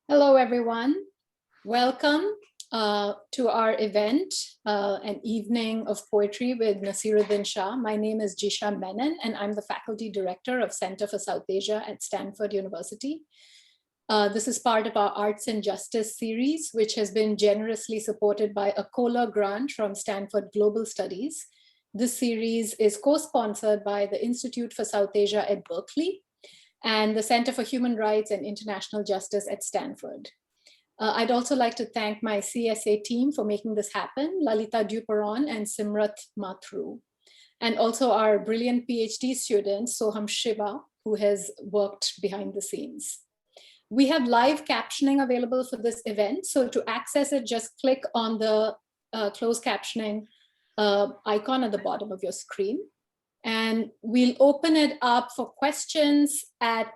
Hello, everyone. Welcome to our event, an evening of poetry with Nasiruddin Shah. My name is Jisha Menon, and I'm the faculty director of Center for South Asia at Stanford University. This is part of our Arts and Justice series, which has been generously supported by a COLA grant from Stanford Global Studies. This series is co-sponsored by the Institute for South Asia at Berkeley and the Center for Human Rights and International Justice at Stanford. I'd also like to thank my CSA team for making this happen, Lalita Duperon and Simrat Mathru, and also our brilliant PhD student, Soham Shiva, who has worked behind the scenes. We have live captioning available for this event, so to access it, just click on the closed captioning icon at the bottom of your screen. And we'll open it up for questions at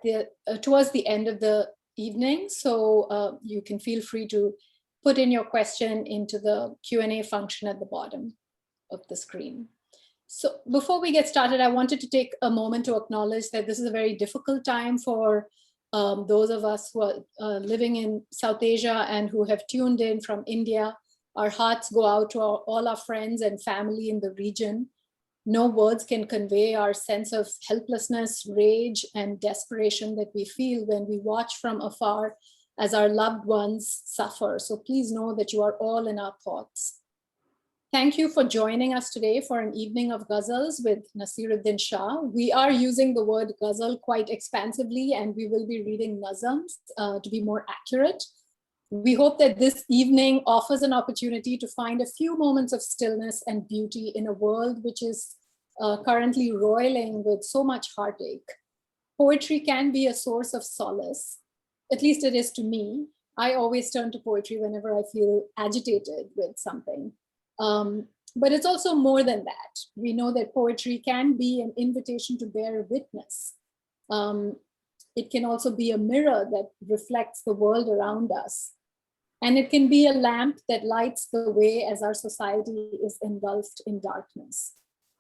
towards the end of the evening. So you can feel free to put in your question into the Q&A function at the bottom of the screen. So before we get started, I wanted to take a moment to acknowledge that this is a very difficult time for those of us who are living in South Asia and who have tuned in from India. Our hearts go out to all our friends and family in the region. No words can convey our sense of helplessness, rage, and desperation that we feel when we watch from afar as our loved ones suffer. So please know that you are all in our thoughts. Thank you for joining us today for an evening of ghazals with Nasiruddin Shah. We are using the word ghazal quite expansively, and we will be reading nazams to be more accurate. We hope that this evening offers an opportunity to find a few moments of stillness and beauty in a world which is currently roiling with so much heartache. Poetry can be a source of solace, at least it is to me. I always turn to poetry whenever I feel agitated with something. But it's also more than that. We know that poetry can be an invitation to bear witness. It can also be a mirror that reflects the world around us. And it can be a lamp that lights the way as our society is engulfed in darkness.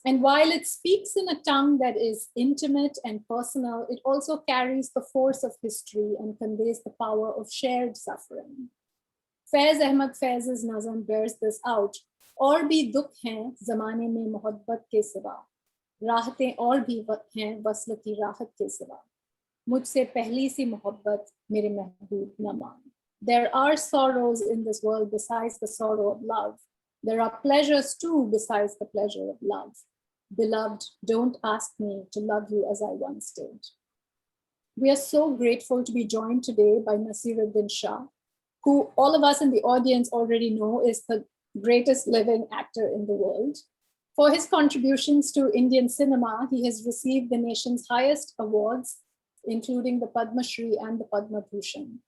And while it speaks in a tongue that is intimate and personal, it also carries the force of history and conveys the power of shared suffering. Faiz Ahmad Faiz's nazam bears this out. और भी दुख हैं ज़माने में मोहब्बत के सिवा, राहतें और भी हैं वस्ल की राहत के सिवा, मुझसे पहली सी मोहब्बत मेरे महबूब न मान. There are sorrows in this world besides the sorrow of love. There are pleasures too besides the pleasure of love. Beloved, don't ask me to love you as I once did. We are so grateful to be joined today by Nasiruddin Shah, who all of us in the audience already know is the greatest living actor in the world. For his contributions to Indian cinema, he has received the nation's highest awards, including the Padma Shri and the Padma Bhushan.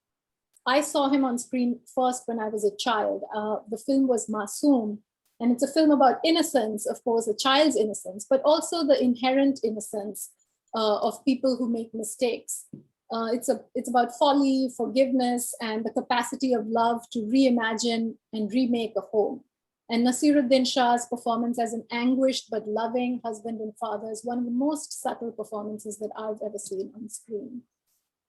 I saw him on screen first when I was a child. The film was Masoom, and it's a film about innocence, of course, a child's innocence, but also the inherent innocence of people who make mistakes. It's about folly, forgiveness, and the capacity of love to reimagine and remake a home. And Nasiruddin Shah's performance as an anguished but loving husband and father is one of the most subtle performances that I've ever seen on screen.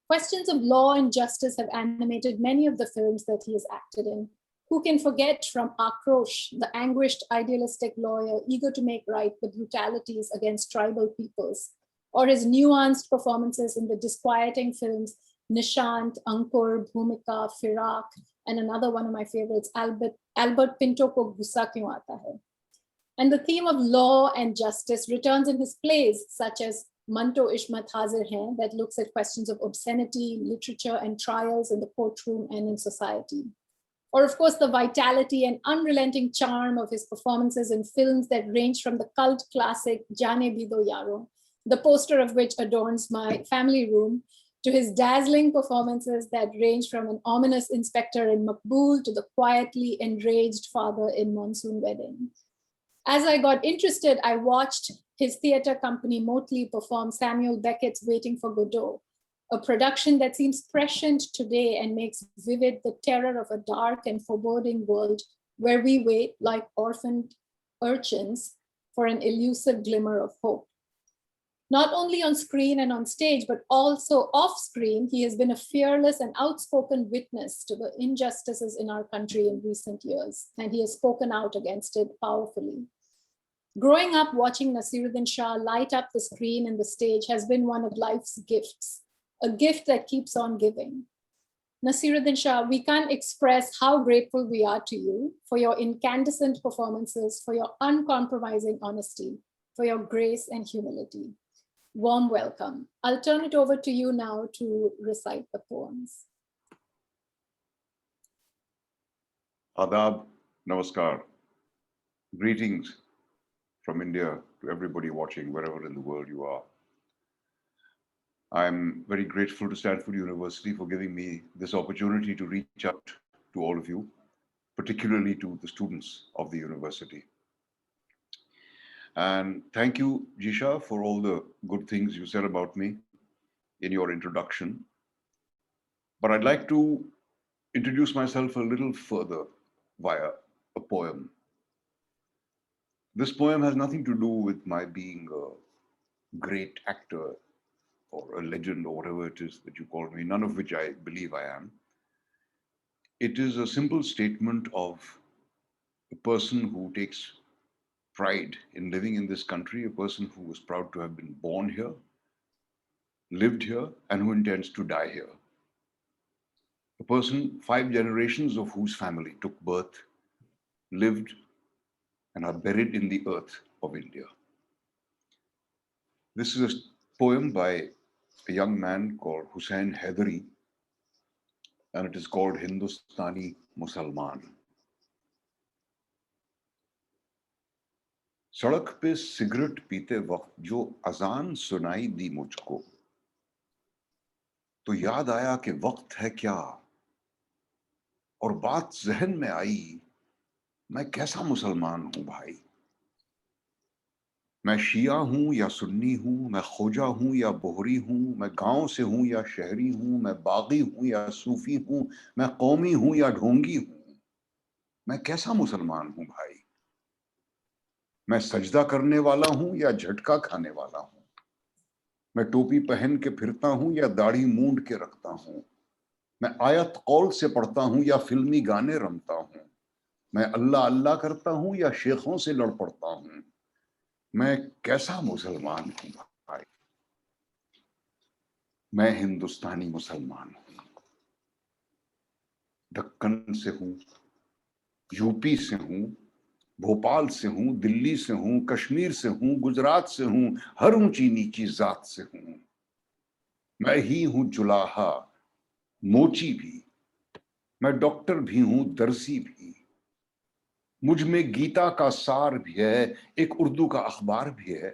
Questions of law and justice have animated many of the films that he has acted in. Who can forget from Akrosh, the anguished idealistic lawyer eager to make right the brutalities against tribal peoples, or his nuanced performances in the disquieting films Nishant, Ankur, Bhumika, Firak, and another one of my favorites, Albert Pinto Ko Gussa Kyun Aata Hai. And the theme of law and justice returns in his plays, such as Manto Ishmat Hazir Hain, that looks at questions of obscenity, literature, and trials in the courtroom and in society. Or of course, the vitality and unrelenting charm of his performances in films that range from the cult classic Jaane Bhi Do Yaro, the poster of which adorns my family room, to his dazzling performances that range from an ominous inspector in Maqbool to the quietly enraged father in Monsoon Wedding. As I got interested, I watched his theater company Motley perform Samuel Beckett's Waiting for Godot, a production that seems prescient today and makes vivid the terror of a dark and foreboding world where we wait like orphaned urchins for an elusive glimmer of hope. Not only on screen and on stage, but also off screen, he has been a fearless and outspoken witness to the injustices in our country in recent years, and he has spoken out against it powerfully. Growing up watching Naseeruddin Shah light up the screen and the stage has been one of life's gifts, a gift that keeps on giving. Naseeruddin Shah, we can't express how grateful we are to you for your incandescent performances, for your uncompromising honesty, for your grace and humility. Warm welcome. I'll turn it over to you now to recite the poems. Adab, namaskar. Greetings from India to everybody watching wherever in the world you are. I'm very grateful to Stanford University for giving me this opportunity to reach out to all of you, particularly to the students of the university. And thank you, Jisha, for all the good things you said about me in your introduction. But I'd like to introduce myself a little further via a poem. This poem has nothing to do with my being a great actor or a legend or whatever it is that you call me, none of which I believe I am. It is a simple statement of a person who takes pride in living in this country, a person who was proud to have been born here, lived here, and who intends to die here. A person 5 generations of whose family took birth, lived, and are buried in the earth of India. This is a poem by a young man called Hussain Haidari, and it is called Hindustani Musalman. सड़क पे cigarette पीते वक्त जो अजान सुनाई दी मुझको, तो याद आया कि वक्त है क्या, और बात जहन में आई, मैं कैसा मुसलमान हूं भाई। मैं शिया हूं या सुन्नी हूं, मैं खोजा हूं या बोहरी हूं, मैं गांव से हूं या शहरी हूं, मैं बागी हूं या सूफी हूं, मैं कौमी हूं या ढोंगी हूं, मैं कैसा मुसलमान हूं भाई। मैं सजदा करने वाला हूं या झटका खाने वाला हूं, मैं टोपी पहन के फिरता हूं या दाढ़ी मूंड के रखता हूं, मैं आयत कौल से पढ़ता हूं या फिल्मी गाने रमता हूं, मैं अल्लाह अल्लाह करता हूं या शेखों से लड़ पड़ता हूं, मैं कैसा मुसलमान हूं भाई। मैं हिंदुस्तानी मुसलमान हूं, दक्कन से हूं, यूपी से हूं, भोपाल से हूं, दिल्ली से हूं, कश्मीर से हूं, गुजरात से हूं, हर ऊंची नीची जात से हूं। मैं ही हूं जुलाहा, मोची भी, मैं डॉक्टर भी हूं, दर्जी भी, मुझ में गीता का सार भी है, एक उर्दू का अखबार भी है,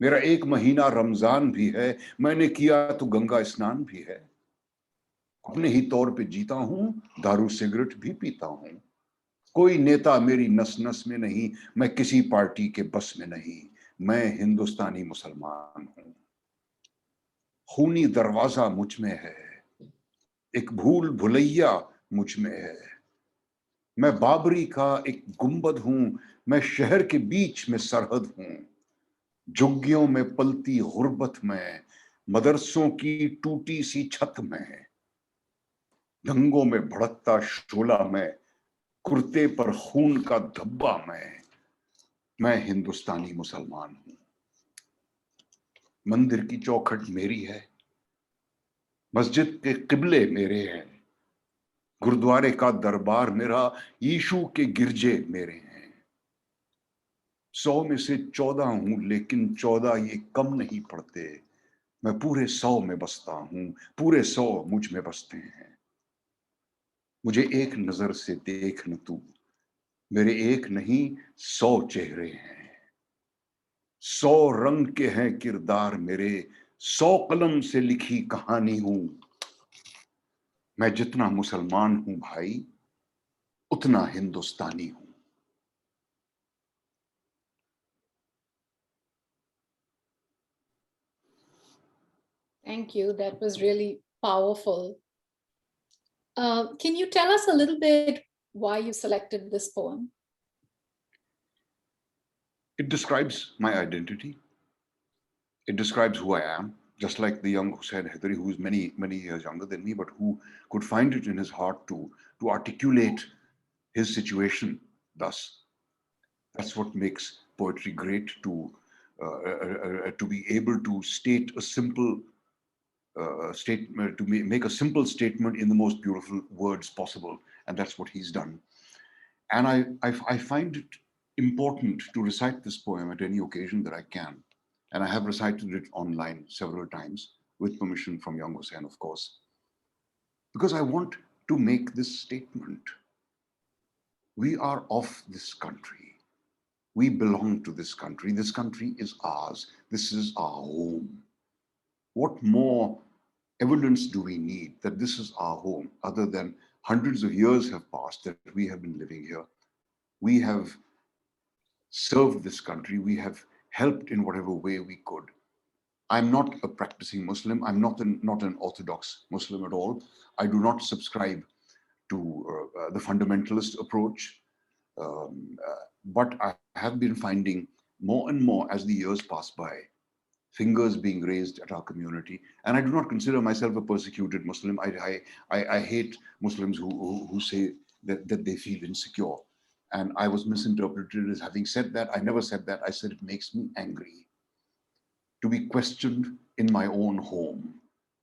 मेरा एक महीना रमजान भी है, मैंने किया तो गंगा स्नान भी है, अपने ही तौर पे जीता हूं, दारू सिगरेट भी पीता हूं, कोई नेता मेरी नस नस में नहीं, मैं किसी पार्टी के बस में नहीं, मैं हिंदुस्तानी मुसलमान हूं। खूनी दरवाजा मुझ में है, एक भूल भुलैया मुझ में है, मैं बाबरी का एक गुंबद हूं, मैं शहर के बीच में सरहद हूं, झुग्गियों में पलती गुर्बत में, मदरसों की टूटी सी छत में, दंगों में भड़कता शोला में, कुर्ते पर खून का धब्बा में, मैं हिंदुस्तानी मुसलमान हूं। मंदिर की चौखट मेरी है, मस्जिद के किबले मेरे हैं, गुरुद्वारे का दरबार मेरा, यीशु के गिरजे मेरे हैं। 100 में से 14 हूं, लेकिन 14 ये कम नहीं पड़ते, मैं पूरे 100 में बसता हूं, पूरे 100 मुझ में बसते हैं। मुझे एक नजर से देख न तू, मेरे एक नहीं 100 चेहरे हैं, 100 रंग के हैं किरदार मेरे, 100 कलम से लिखी कहानी हूं। मैं जितना मुसलमान हूं भाई, उतना हिंदुस्तानी हूं। Thank you. That was really powerful. Can you tell us a little bit why you selected this poem? It describes my identity. It describes who I am, just like the young Hussein Heidari, who is many, many years younger than me, but who could find it in his heart to articulate his situation thus. That's what makes poetry great, to be able to state a simple statement, to make a simple statement in the most beautiful words possible. And that's what he's done. And I find it important to recite this poem at any occasion that I can. And I have recited it online several times with permission from young Hussein, of course, because I want to make this statement. We are of this country. We belong to this country. This country is ours. This is our home. What more evidence do we need that this is our home, other than hundreds of years have passed that we have been living here? We have served this country. We have helped in whatever way we could. I'm not a practicing Muslim. I'm not an Orthodox Muslim at all. I do not subscribe to the fundamentalist approach. But I have been finding more and more as the years pass by, fingers being raised at our community. And I do not consider myself a persecuted Muslim. I hate Muslims who say that they feel insecure. And I was misinterpreted as having said that. I never said that. I said it makes me angry to be questioned in my own home.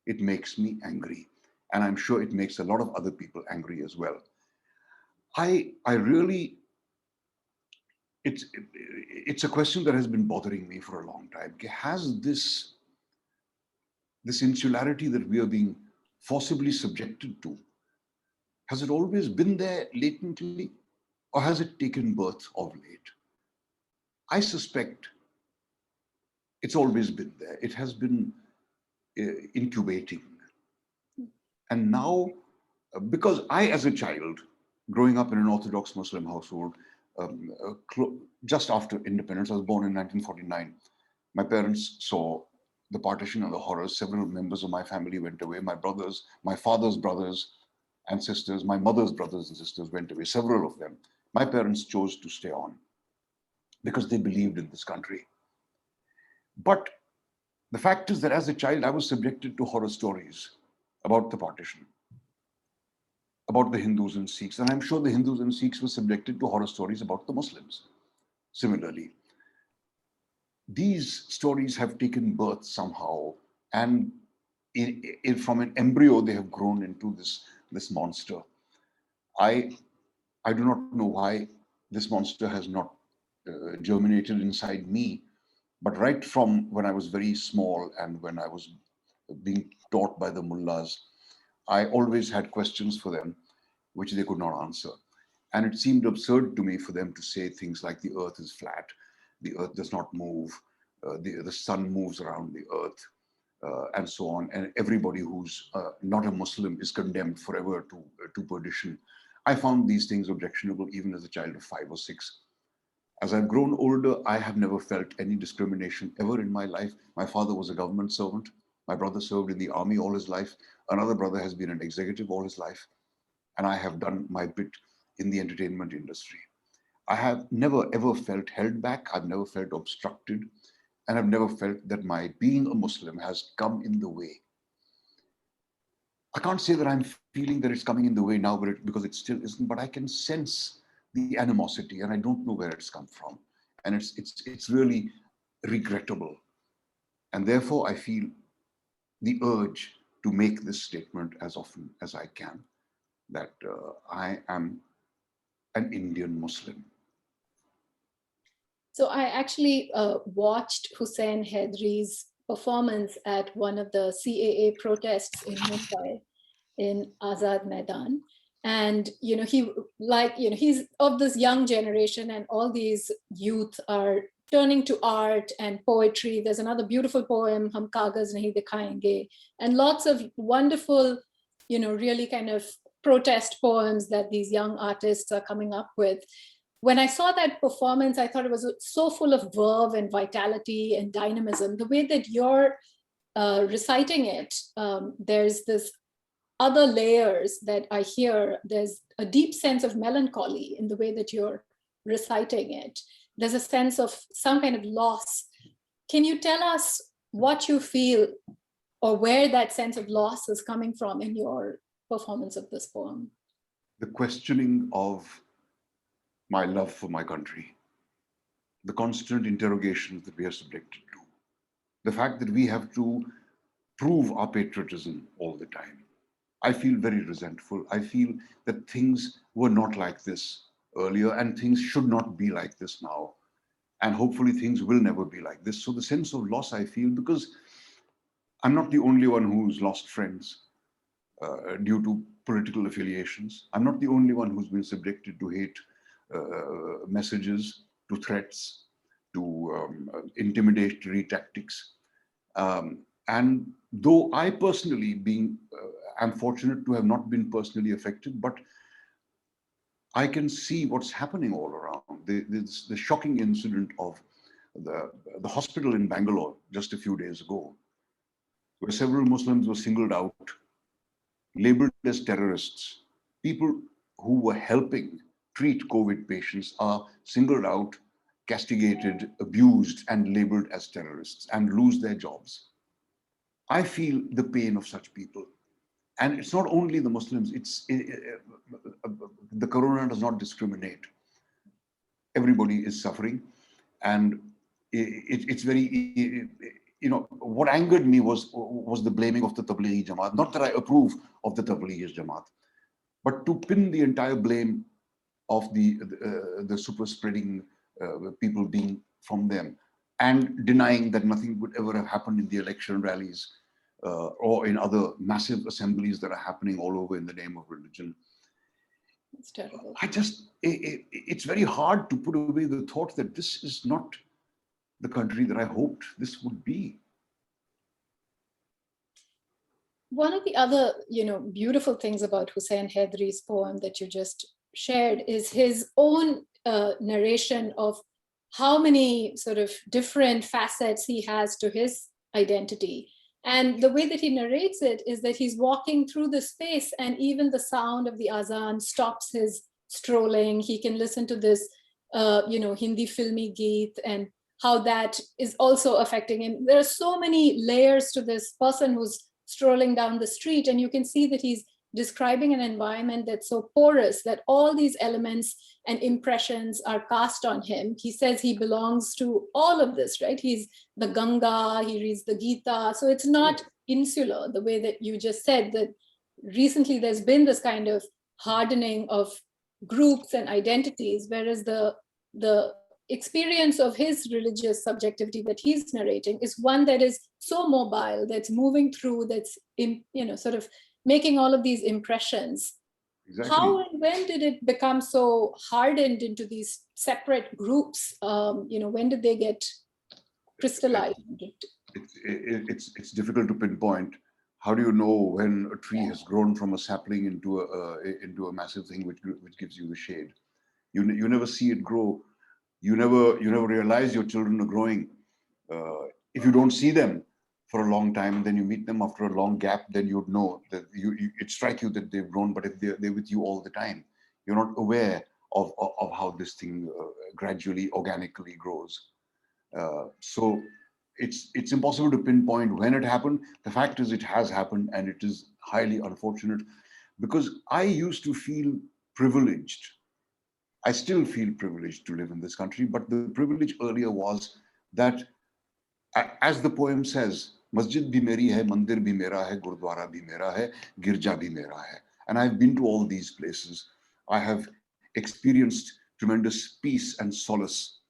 It makes me angry. And I'm sure it makes a lot of other people angry as well. I really, it's a question that has been bothering me for a long time. Has this insularity that we are being forcibly subjected to, has it always been there latently, or has it taken birth of late? I suspect it's always been there. It has been incubating. And now, because I, as a child, growing up in an Orthodox Muslim household, just after independence, I was born in 1949. My parents saw the partition and the horrors. Several members of my family went away. My brothers, my father's brothers and sisters, my mother's brothers and sisters went away, several of them. My parents chose to stay on because they believed in this country. But the fact is that as a child, I was subjected to horror stories about the partition, about the Hindus and Sikhs. And I'm sure the Hindus and Sikhs were subjected to horror stories about the Muslims. Similarly, these stories have taken birth somehow, and from an embryo, they have grown into this monster. I do not know why this monster has not germinated inside me, but right from when I was very small and when I was being taught by the mullahs, I always had questions for them, which they could not answer. And it seemed absurd to me for them to say things like the earth is flat, the earth does not move, the sun moves around the earth, and so on. And everybody who's not a Muslim is condemned forever to perdition. I found these things objectionable even as a child of 5 or 6. As I've grown older, I have never felt any discrimination ever in my life. My father was a government servant. My brother served in the army all his life. Another brother has been an executive all his life. And I have done my bit in the entertainment industry. I have never ever felt held back. I've never felt obstructed. And I've never felt that my being a Muslim has come in the way. I can't say that I'm feeling that it's coming in the way now, because it still isn't, but I can sense the animosity, and I don't know where it's come from. And it's really regrettable. And therefore, I feel the urge to make this statement as often as I can, that I am an Indian Muslim. So I actually watched Hussein Heidari's performance at one of the CAA protests in Mumbai, in Azad Maidan. And, he's of this young generation, and all these youth are turning to art and poetry. There's another beautiful poem, Hum Kagaz Nahi Dikhayenge, and lots of wonderful, really kind of protest poems that these young artists are coming up with. When I saw that performance, I thought it was so full of verve and vitality and dynamism. The way that you're reciting it, there's this other layers that I hear. There's a deep sense of melancholy in the way that you're reciting it. There's a sense of some kind of loss. Can you tell us what you feel or where that sense of loss is coming from in your performance of this poem. The questioning of my love for my country, the constant interrogations that we are subjected to, the fact that we have to prove our patriotism all the time. I feel very resentful. I feel that things were not like this earlier and things should not be like this now. And hopefully things will never be like this. So the sense of loss I feel, because I'm not the only one who's lost friends due to political affiliations. I'm not the only one who's been subjected to hate messages, to threats, to intimidatory tactics. And though I personally I'm fortunate to have not been personally affected, but I can see what's happening all around. The shocking incident of the hospital in Bangalore just a few days ago, where several Muslims were singled out, labeled as terrorists. People who were helping treat COVID patients are singled out, castigated, abused, and labeled as terrorists and lose their jobs. I feel the pain of such people. And it's not only the Muslims, the corona does not discriminate. Everybody is suffering. And it's very, what angered me was the blaming of the Tablighi Jamaat. Not that I approve of the Tablighi Jamaat, but to pin the entire blame of the super spreading people being from them and denying that nothing would ever have happened in the election rallies or in other massive assemblies that are happening all over in the name of religion. It's terrible. It's very hard to put away the thought that this is not the country that I hoped this would be. One of the other, beautiful things about Hussain Haidari's poem that you just shared is his own narration of how many sort of different facets he has to his identity. And the way that he narrates it is that he's walking through the space and even the sound of the azan stops his strolling. He can listen to this, Hindi filmi geet and how that is also affecting him. There are so many layers to this person who's strolling down the street, and you can see that he's describing an environment that's so porous that all these elements and impressions are cast on him. He says he belongs to all of this, right? He's the Ganga, he reads the Gita. So it's not insular, the way that you just said, that recently there's been this kind of hardening of groups and identities, whereas the experience of his religious subjectivity that he's narrating is one that is so mobile, that's moving through, that's sort of making all of these impressions. Exactly. How and when did it become so hardened into these separate groups? When did they get crystallized? It's difficult to pinpoint. How do you know when a tree has grown from a sapling into a massive thing which gives you the shade? You never see it grow. You never realize your children are growing. If you don't see them for a long time, and then you meet them after a long gap, then you'd know that it strikes you that they've grown. But if they're with you all the time, you're not aware of how this thing gradually, organically grows. So it's impossible to pinpoint when it happened. The fact is, it has happened, and it is highly unfortunate, because I used to feel privileged. I still feel privileged to live in this country, but the privilege earlier was that, as the poem says, Masjid bhi meri hai, mandir bhi mera hai, gurdwara bhi mera hai, girja bhi mera hai. And I've been to all these places. I have experienced tremendous peace and solace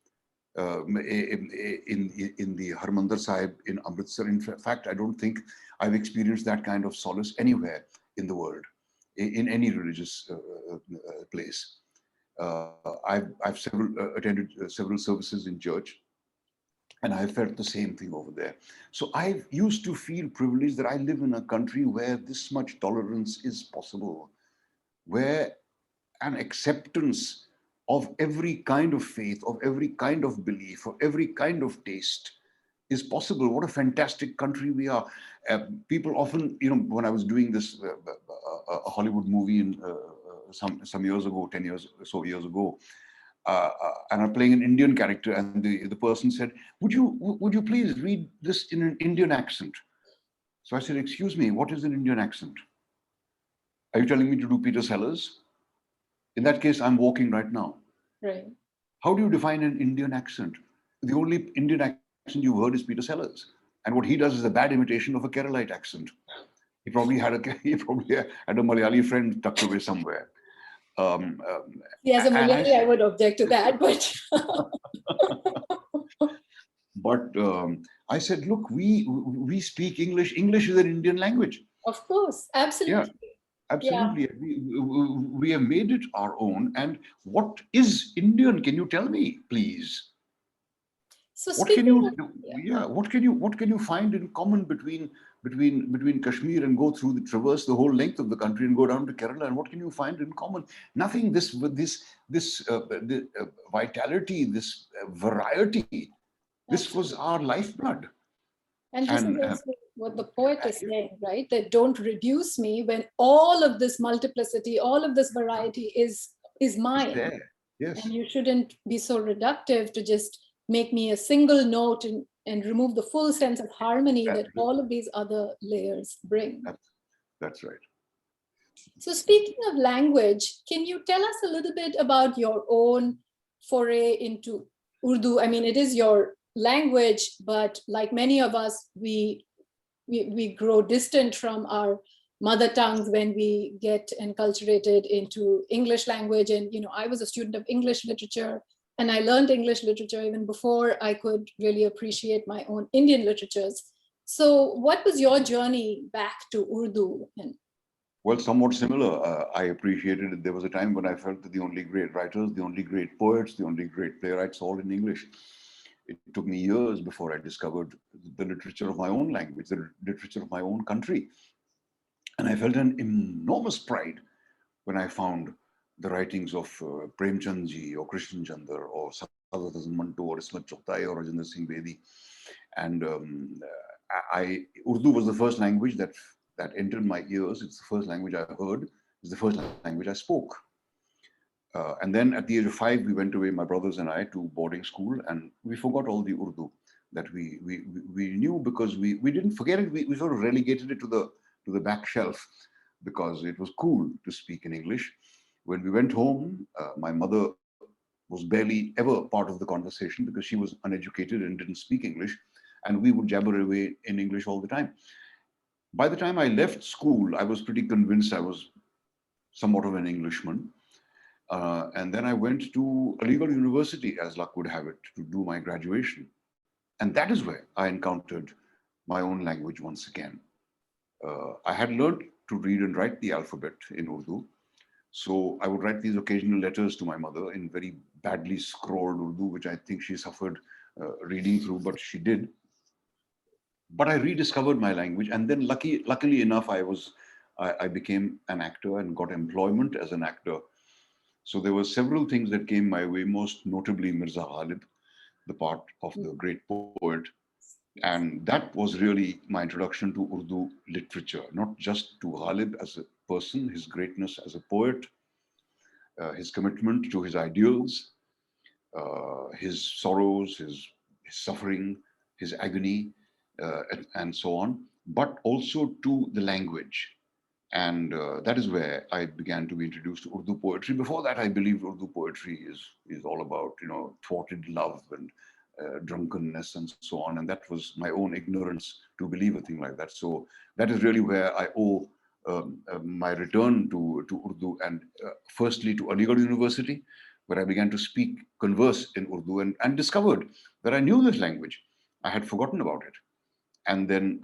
in the Harmandir Sahib in Amritsar. In fact, I don't think I've experienced that kind of solace anywhere in the world, in any religious place. I've attended several services in church, and I felt the same thing over there. So I used to feel privileged that I live in a country where this much tolerance is possible, where an acceptance of every kind of faith, of every kind of belief, of every kind of taste is possible. What a fantastic country we are. People often, when I was doing this a Hollywood movie in some years ago, 10 years or so years ago, and I'm playing an Indian character, and the person said, would you please read this in an Indian accent? So I said, excuse me, what is an Indian accent? Are you telling me to do Peter Sellers? In that case, I'm walking right now. Right. How do you define an Indian accent? The only Indian accent you've heard is Peter Sellers. And what he does is a bad imitation of a Keralite accent. He probably had a Malayali friend tucked away somewhere. As a and Malayali, I would object to that, but but I said, look, we speak English. English is an Indian language. of course, absolutely. Yeah, absolutely. We have made it our own. And what is Indian? Can you tell me, please? So What can you speaking do? Yeah, what can you find in common between Kashmir and go through traverse the whole length of the country and go down to Kerala? And what can you find in common? Nothing. This vitality, this variety. This was our lifeblood. And this is also what the poet is saying, right? That don't reduce me when all of this multiplicity, all of this variety is mine. There. Yes. And you shouldn't be so reductive to just make me a single note and remove the full sense of harmony that all of these other layers bring. That's right. So speaking of language, can you tell us a little bit about your own foray into Urdu? I mean, it is your language, but like many of us, we grow distant from our mother tongues when we get enculturated into English language. And, I was a student of English literature, and I learned English literature even before I could really appreciate my own Indian literatures. So what was your journey back to Urdu? Well, somewhat similar. I appreciated it. There was a time when I felt that the only great writers, the only great poets, the only great playwrights, all in English. It took me years before I discovered the literature of my own language, the literature of my own country. And I felt an enormous pride when I found the writings of Premchand ji or Krishnan Chandra or Saadat Hasan Manto or Ismat Chughtai or Rajinder Singh Bedi. And Urdu was the first language that entered my ears. It's the first language I heard. It's the first language I spoke. And then at the age of 5, we went away, my brothers and I, to boarding school, and we forgot all the Urdu that we knew, because we didn't forget it. We sort of relegated it to the back shelf because it was cool to speak in English. When we went home, my mother was barely ever part of the conversation because she was uneducated and didn't speak English, and we would jabber away in English all the time. By the time I left school, I was pretty convinced I was somewhat of an Englishman. And then I went to Aligarh University, as luck would have it, to do my graduation. And that is where I encountered my own language once again. I had learned to read and write the alphabet in Urdu. So I would write these occasional letters to my mother in very badly scrawled Urdu, which I think she suffered reading through, but she did. But I rediscovered my language. And then luckily enough, I became an actor and got employment as an actor. So there were several things that came my way, most notably Mirza Ghalib, the part of the great poet. And that was really my introduction to Urdu literature, not just to Ghalib as a person, his greatness as a poet, his commitment to his ideals, his sorrows, his suffering, his agony, and so on, but also to the language. And that is where I began to be introduced to Urdu poetry. Before that, I believed Urdu poetry is all about, thwarted love and drunkenness and so on. And that was my own ignorance to believe a thing like that. So that is really where I owe my return to Urdu, and firstly to Aligarh University, where I began to converse in Urdu, and discovered that I knew this language. I had forgotten about it. And then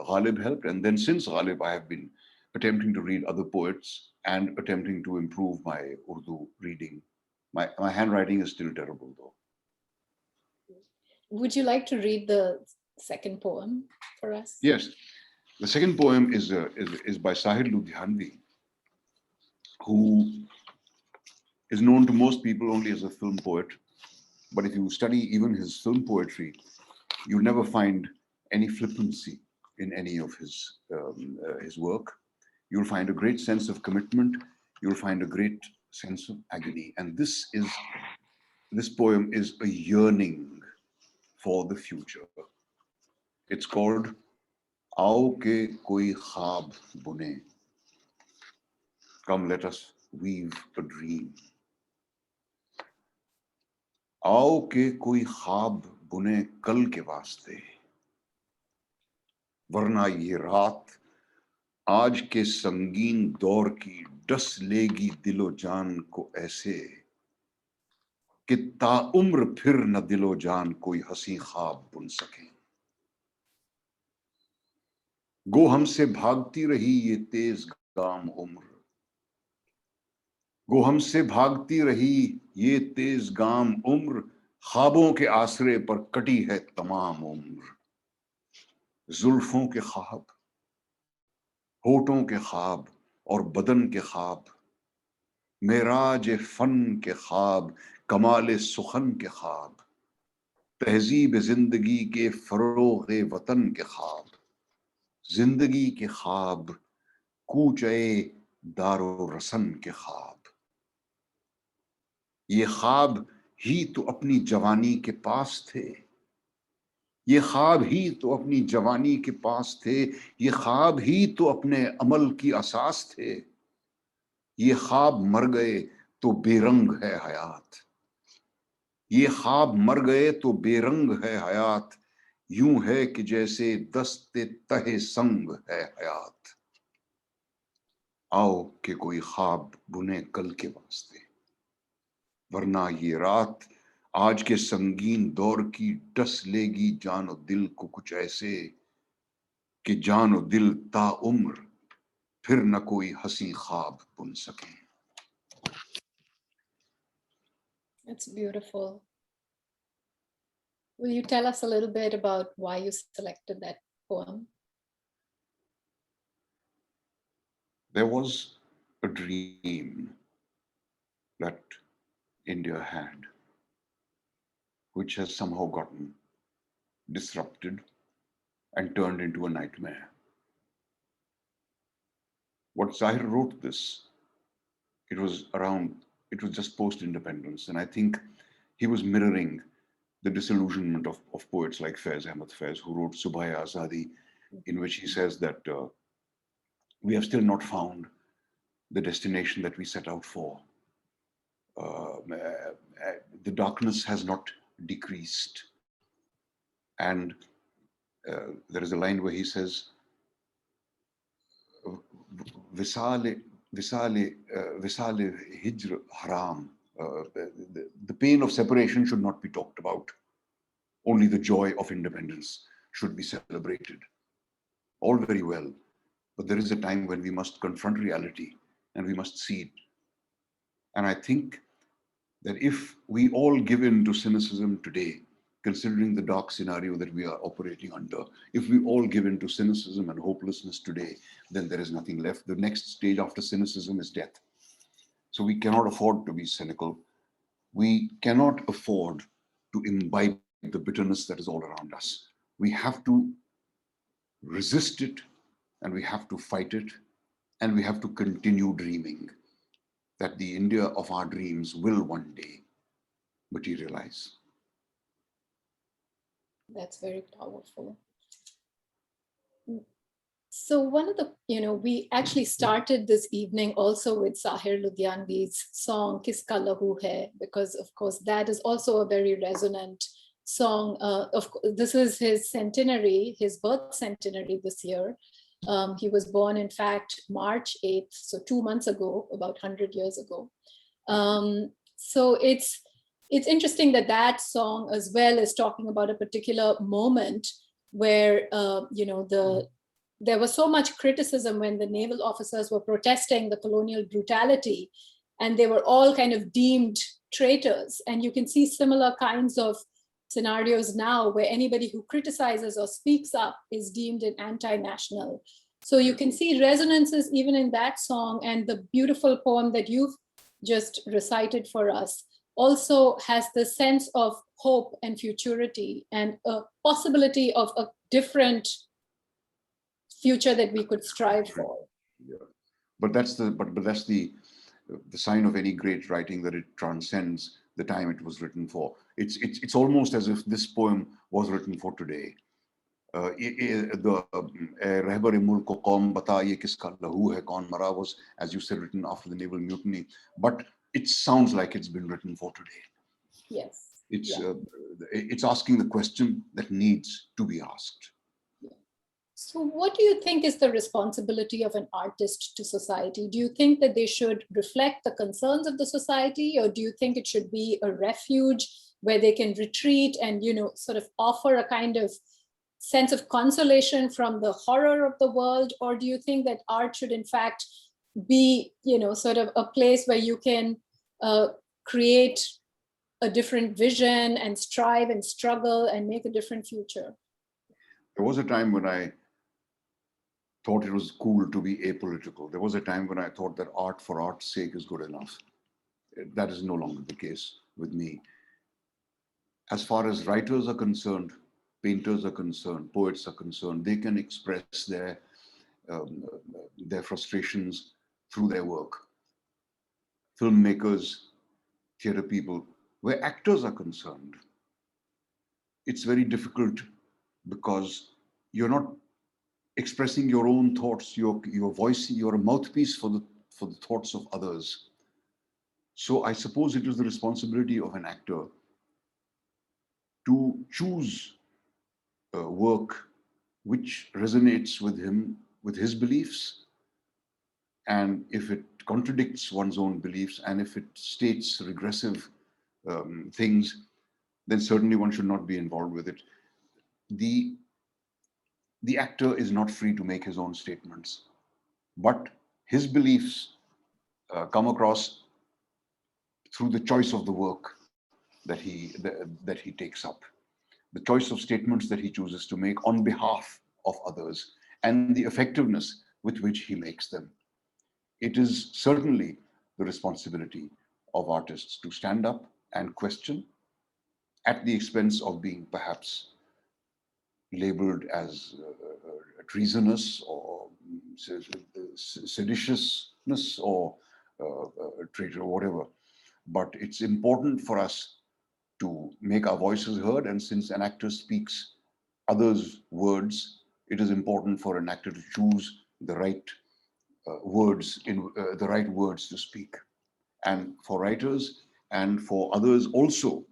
Ghalib helped. And then since Ghalib, I have been attempting to read other poets and attempting to improve my Urdu reading. My handwriting is still terrible, though. Would you like to read the second poem for us? Yes. The second poem is by Sahil Ludhianvi, who is known to most people only as a film poet. But if you study even his film poetry, you'll never find any flippancy in any of his work. You'll find a great sense of commitment. You'll find a great sense of agony. And this is This poem is a yearning for the future. It's called Aao ke koi khab bune. Come, let us weave a dream. आओ के कोई ख्वाब बुने कल के वास्ते, वरना ये रात आज के संगीन दौर की डस लेगी दिलो जान को ऐसे कि ताउम्र फिर न दिलो जान कोई हंसी ख्वाब बुन सके। गो हमसे भागती रही ये तेज गाम उम्र, गो हमसे भागती रही ये तेज गाम उम्र, ख्वाबों के आसरे पर कटी है तमाम उम्र। जुल्फों के ख्वाब, होठों के ख्वाब और बदन के ख्वाब, मेराज फन के ख्वाब, कमाल सुखन के ख्वाब, तहजीब जिंदगी के फरोग वतन के ख्वाब, जिंदगी के ख्वाब, कूचे दारो रसन के ख्वाब। ये ख्वाब ही तो अपनी जवानी के पास थे, ये ख्वाब ही तो अपनी जवानी के पास थे, ये ख्वाब ही तो अपने अमल की असास थे। ये ख्वाब मर गए तो बेरंग है हयात, ये ख्वाब मर गए तो बेरंग है हयात, यूं है कि जैसे दस्ते तहे संग है हयात। आओ कि कोई ख्वाब बुने कल के वास्ते, वरना ये रात आज के संगीन दौर की डस लेगी जान और दिल को कुछ ऐसे कि जान और दिल ता उम्र फिर न कोई हंसी ख्वाब बुन सके। That's beautiful. Will you tell us a little bit about why you selected that poem? There was a dream that India had, which has somehow gotten disrupted and turned into a nightmare. What Zahir wrote this, it was just post-independence, and I think he was mirroring the disillusionment of poets like Faiz Ahmad Faiz, who wrote Subhaya Azadi, in which he says that we have still not found the destination that we set out for. The darkness has not decreased. And there is a line where he says, Visale hijr haram. The pain of separation should not be talked about. Only the joy of independence should be celebrated. All very well, but there is a time when we must confront reality and we must see it. And I think that if we all give in to cynicism today, considering the dark scenario that we are operating under, if we all give in to cynicism and hopelessness today, then there is nothing left. The next stage after cynicism is death. So we cannot afford to be cynical. We cannot afford to imbibe the bitterness that is all around us. We have to resist it, and we have to fight it, and we have to continue dreaming that the India of our dreams will one day materialize. That's very powerful. So one of the, we actually started this evening also with Sahir Ludhianvi's song Kiska Lahu Hai, because of course that is also a very resonant song. This is his centenary, his birth centenary this year. He was born, in fact, March 8th, so 2 months ago, about 100 years ago. So it's interesting that song as well is talking about a particular moment where, there was so much criticism when the naval officers were protesting the colonial brutality, and they were all kind of deemed traitors. And you can see similar kinds of scenarios now where anybody who criticizes or speaks up is deemed an anti-national. So you can see resonances even in that song, and the beautiful poem that you've just recited for us also has the sense of hope and futurity and a possibility of a different future that we could strive for. Yeah. But that's the sign of any great writing, that it transcends the time it was written for. It's almost as if this poem was written for today. The Rehbar Mulk ko Qaum bata ye kiska lahu hai kaun mara was, as you said, written after the naval mutiny, but it sounds like it's been written for today. Yes. It's asking the question that needs to be asked. So what do you think is the responsibility of an artist to society? Do you think that they should reflect the concerns of the society, or do you think it should be a refuge where they can retreat and, you know, sort of offer a kind of sense of consolation from the horror of the world? Or do you think that art should in fact be, you know, sort of a place where you can create a different vision and strive and struggle and make a different future? There was a time when I thought it was cool to be apolitical. There was a time when I thought that art for art's sake is good enough. That is no longer the case with me. As far as writers are concerned, painters are concerned, poets are concerned, they can express their frustrations through their work. Filmmakers, theater people, where actors are concerned, it's very difficult because you're not expressing your own thoughts, your voice, you're a mouthpiece for the thoughts of others. So I suppose it is the responsibility of an actor to choose work which resonates with him, with his beliefs. And if it contradicts one's own beliefs, and if it states regressive things, then certainly one should not be involved with it. The actor is not free to make his own statements, but his beliefs come across through the choice of the work that he takes up, the choice of statements that he chooses to make on behalf of others, and the effectiveness with which he makes them. It is certainly the responsibility of artists to stand up and question, at the expense of being perhaps labeled as treasonous or seditiousness or traitor or whatever. But it's important for us to make our voices heard, and since an actor speaks others' words, it is important for an actor to choose the right words to speak. And for writers and for others also,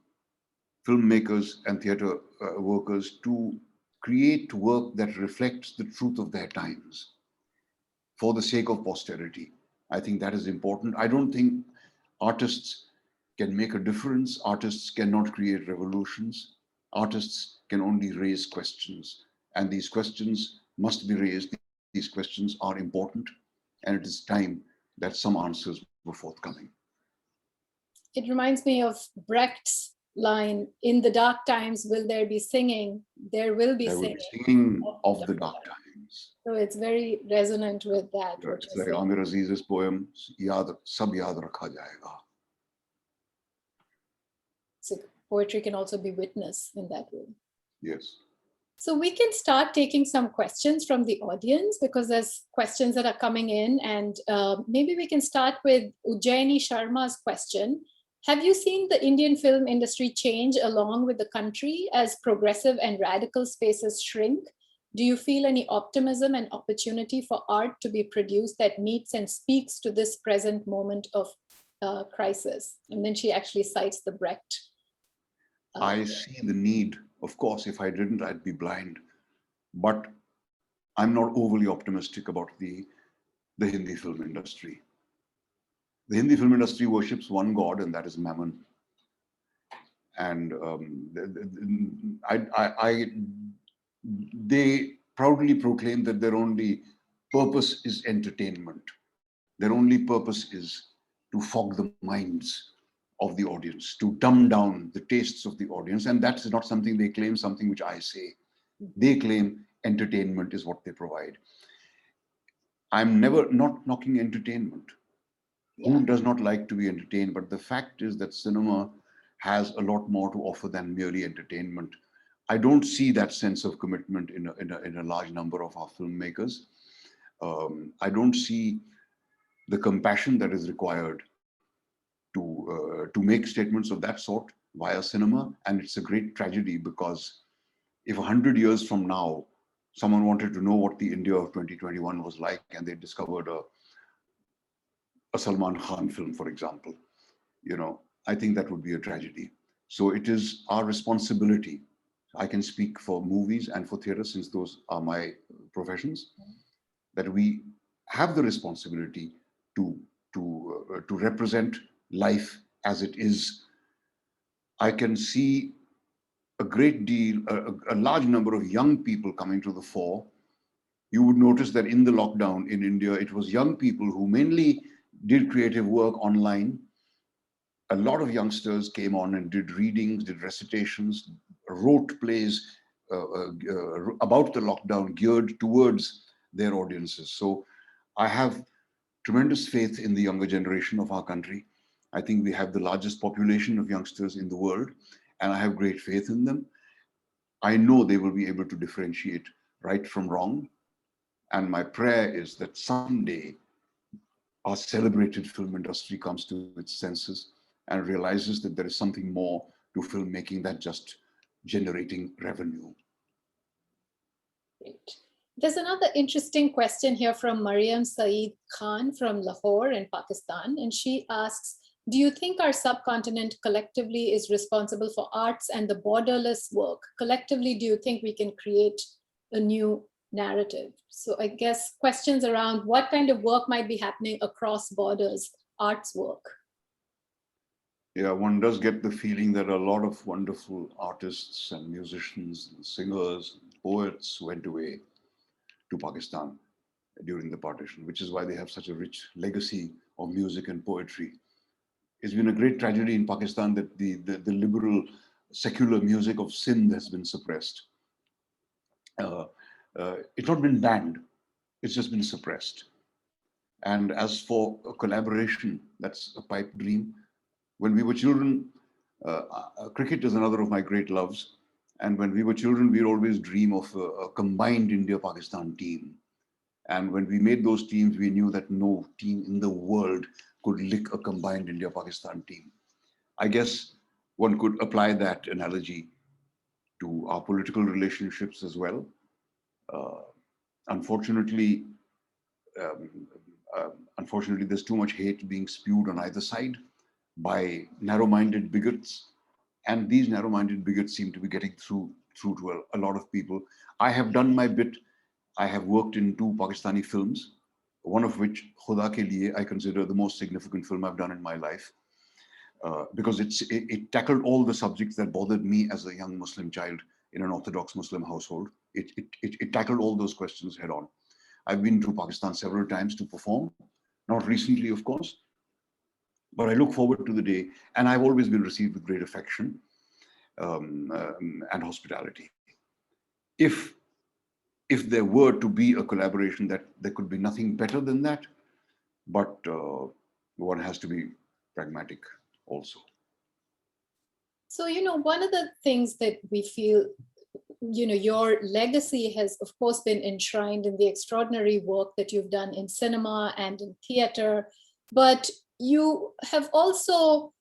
filmmakers and theater workers, to create work that reflects the truth of their times for the sake of posterity. I think that is important. I don't think artists can make a difference. Artists cannot create revolutions. Artists can only raise questions, and these questions must be raised. These questions are important, and it is time that some answers were forthcoming. It reminds me of Brecht's line, "In the dark times will there be singing, there will be singing of the dark times." So it's very resonant with that. Right. It's like Amir Aziz's poem, Sab yaad rakha jayega. So poetry can also be witness in that way. Yes. So we can start taking some questions from the audience, because there's questions that are coming in, and maybe we can start with Ujjaini Sharma's question. Have you seen the Indian film industry change along with the country as progressive and radical spaces shrink? Do you feel any optimism and opportunity for art to be produced that meets and speaks to this present moment of crisis? And then she actually cites the Brecht. I see the need. Of course, if I didn't, I'd be blind. But I'm not overly optimistic about the Hindi film industry. The Hindi film industry worships one god, and that is Mammon. And they proudly proclaim that their only purpose is entertainment. Their only purpose is to fog the minds of the audience, to dumb down the tastes of the audience. And that's not something they claim, something which I say. They claim entertainment is what they provide. I'm never not knocking entertainment. Yeah. Who does not like to be entertained? But the fact is that cinema has a lot more to offer than merely entertainment. I don't see that sense of commitment in a large number of our filmmakers. I don't see the compassion that is required to make statements of that sort via cinema. And it's a great tragedy, because if 100 years from now, someone wanted to know what the India of 2021 was like, and they discovered a Salman Khan film, for example, I think that would be a tragedy. So it is our responsibility. I can speak for movies and for theater, since those are my professions, that we have the responsibility to represent life as it is. I can see a great deal, a large number of young people coming to the fore. You would notice that in the lockdown in India, it was young people who mainly did creative work online. A lot of youngsters came on and did readings, did recitations, wrote plays about the lockdown geared towards their audiences. So I have tremendous faith in the younger generation of our country. I think we have the largest population of youngsters in the world, and I have great faith in them. I know they will be able to differentiate right from wrong. And my prayer is that someday our celebrated film industry comes to its senses and realizes that there is something more to filmmaking than just generating revenue. Great. There's another interesting question here from Mariam Saeed Khan from Lahore in Pakistan. And she asks, do you think our subcontinent collectively is responsible for arts and the borderless work? Collectively, do you think we can create a new narrative? So I guess questions around what kind of work might be happening across borders, arts work. Yeah, one does get the feeling that a lot of wonderful artists and musicians, and singers, and poets went away to Pakistan during the partition, which is why they have such a rich legacy of music and poetry. It's been a great tragedy in Pakistan that the liberal secular music of Sindh has been suppressed. It's not been banned, it's just been suppressed. And as for a collaboration, that's a pipe dream. When we were children, cricket is another of my great loves. And when we were children, we'd always dream of a combined India-Pakistan team. And when we made those teams, we knew that no team in the world could lick a combined India-Pakistan team. I guess one could apply that analogy to our political relationships as well. Unfortunately, there's too much hate being spewed on either side by narrow-minded bigots. And these narrow-minded bigots seem to be getting through to a lot of people. I have done my bit. I have worked in 2 Pakistani films, one of which, Khuda Ke Liye, I consider the most significant film I've done in my life, because it tackled all the subjects that bothered me as a young Muslim child in an Orthodox Muslim household. It tackled all those questions head on. I've been to Pakistan several times to perform, not recently, of course, but I look forward to the day, and I've always been received with great affection and hospitality. If there were to be a collaboration, that there could be nothing better than that, but one has to be pragmatic also. So, one of the things that we feel, your legacy has, of course, been enshrined in the extraordinary work that you've done in cinema and in theater, but you have also,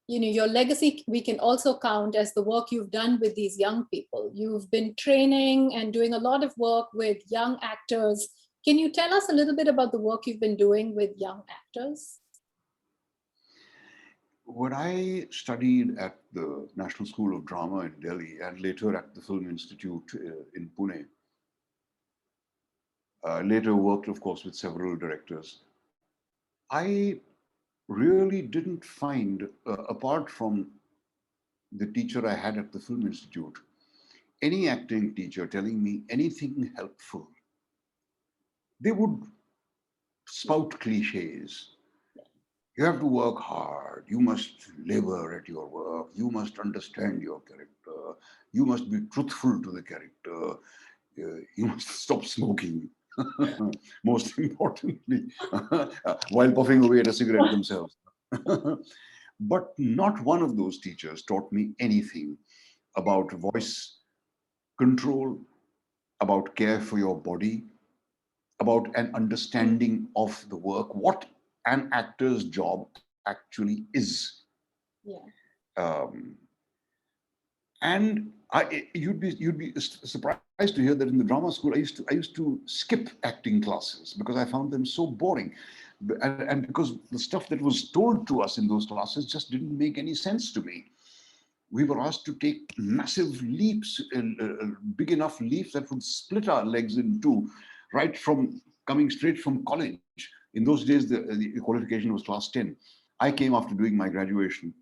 your legacy we can also count as the work you've done with these young people. You've been training and doing a lot of work with young actors. Can you tell us a little bit about the work you've been doing with young actors? When I studied at the National School of Drama in Delhi and later at the Film Institute in Pune, later worked, of course, with several directors, I really didn't find, apart from the teacher I had at the Film Institute, any acting teacher telling me anything helpful. They would spout cliches. You have to work hard. You must labor at your work. You must understand your character. You must be truthful to the character. You must stop smoking. Most importantly, while puffing away at a cigarette themselves. But not one of those teachers taught me anything about voice control, about care for your body, about an understanding of the work, what an actor's job actually is. Yeah. And you'd be surprised to hear that in the drama school, I used to skip acting classes because I found them so boring, and because the stuff that was told to us in those classes just didn't make any sense to me. We were asked to take massive leaps, big enough leaps that would split our legs in two, right from coming straight from college. In those days, the qualification was class 10. I came after doing my graduation,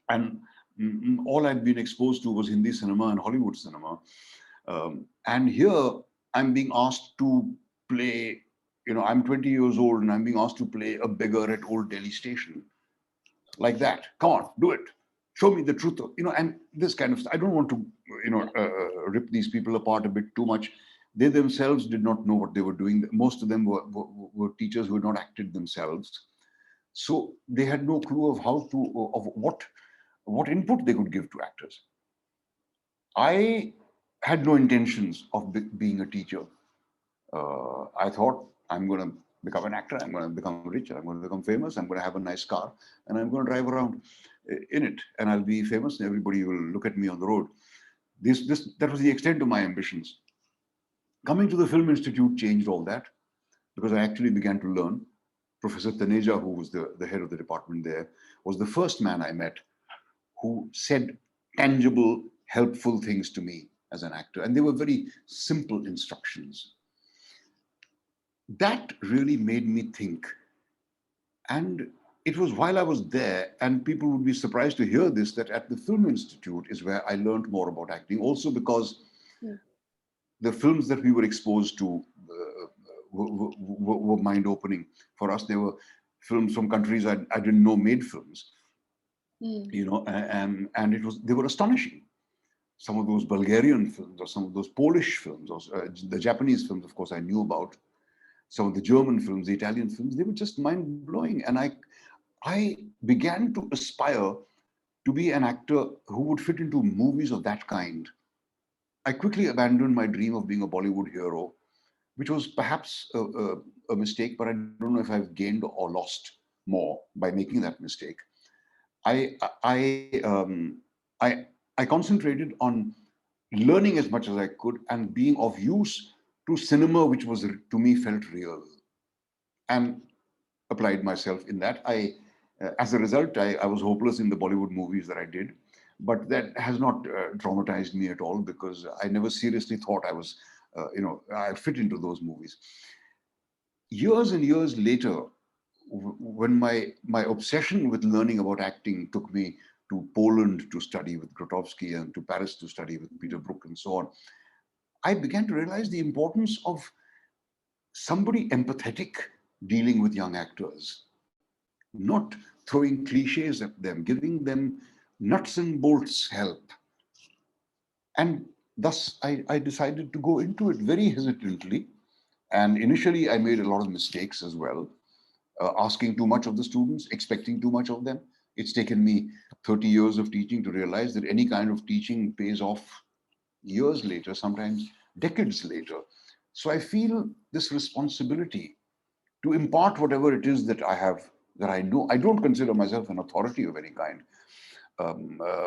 and all I'd been exposed to was Hindi cinema and Hollywood cinema. And here I'm being asked to play, I'm 20 years old and I'm being asked to play a beggar at Old Delhi Station. Like that. Come on, do it. Show me the truth. And this kind of stuff. I don't want to, rip these people apart a bit too much. They themselves did not know what they were doing. Most of them were teachers who had not acted themselves. So they had no clue of what input they could give to actors. I had no intentions of being a teacher. I thought, I'm going to become an actor, I'm going to become rich, I'm going to become famous, I'm going to have a nice car, and I'm going to drive around in it, and I'll be famous, and everybody will look at me on the road. That was the extent of my ambitions. Coming to the Film Institute changed all that, because I actually began to learn. Professor Taneja, who was the head of the department there, was the first man I met who said tangible, helpful things to me as an actor. And they were very simple instructions. That really made me think. And it was while I was there, and people would be surprised to hear this, that at the Film Institute is where I learned more about acting. Also because the films that we were exposed to were mind-opening for us. They were films from countries I didn't know made films. And they were astonishing. Some of those Bulgarian films, or some of those Polish films, or the Japanese films, of course, I knew about. Some of the German films, the Italian films, they were just mind-blowing. And I began to aspire to be an actor who would fit into movies of that kind. I quickly abandoned my dream of being a Bollywood hero, which was perhaps a mistake, but I don't know if I've gained or lost more by making that mistake. I concentrated on learning as much as I could and being of use to cinema, which was to me felt real, and applied myself in that. As a result, I was hopeless in the Bollywood movies that I did, but that has not traumatized me at all, because I never seriously thought I fit into those movies. Years and years later, when my obsession with learning about acting took me to Poland to study with Grotowski and to Paris to study with Peter Brook and so on, I began to realize the importance of somebody empathetic dealing with young actors, not throwing cliches at them, giving them nuts and bolts help. And thus I decided to go into it very hesitantly. And initially I made a lot of mistakes as well, asking too much of the students, expecting too much of them. It's taken me 30 years of teaching to realize that any kind of teaching pays off years later, sometimes decades later. So I feel this responsibility to impart whatever it is that I have, that I know. I don't consider myself an authority of any kind,